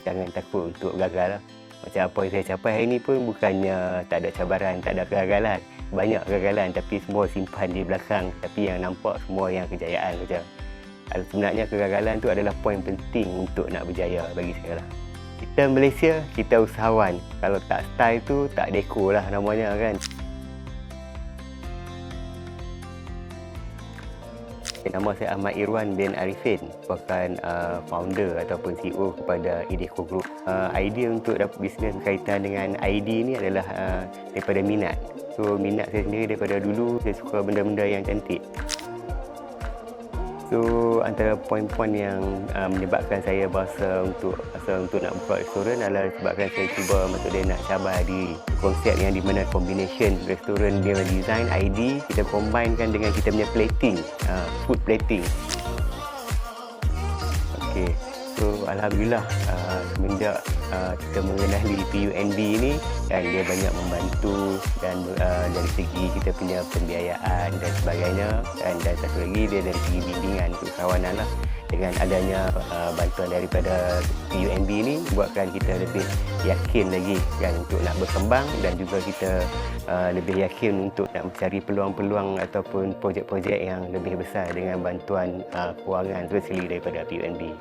jangan takut untuk gagal lah. Macam apa yang saya capai hari ni pun bukannya tak ada cabaran, tak ada kegagalan. Banyak kegagalan tapi semua simpan di belakang. Tapi yang nampak semua yang kejayaan saja. Sebenarnya kegagalan tu adalah poin penting untuk nak berjaya bagi saya lah. Kita Malaysia, kita usahawan. Kalau tak style tu, tak deko lah namanya kan. Nama saya Ahmad Irwan bin Arifin, merupakan founder ataupun CEO kepada Ideco Group. Idea untuk dapat bisnes berkaitan dengan ID ni adalah daripada minat. So minat saya sendiri daripada dulu, saya suka benda-benda yang cantik. So antara poin-poin yang menyebabkan saya berasa untuk nak buka restoran adalah sebabkan saya cuba nak cabar diri. Konsep yang di mana combination restoran dia design ID, kita combinekan dengan kita punya plating, food plating. Okey. So alhamdulillah semenjak kita mengenali PUNB ini, dan dia banyak membantu dan dari segi kita punya pembiayaan dan sebagainya, dan satu lagi dia dari segi bimbingan keusahawanan lah. Dengan adanya bantuan daripada PUNB ini buatkan kita lebih yakin lagi kan untuk nak berkembang, dan juga kita lebih yakin untuk nak mencari peluang-peluang ataupun projek-projek yang lebih besar dengan bantuan kewangan especially daripada PUNB.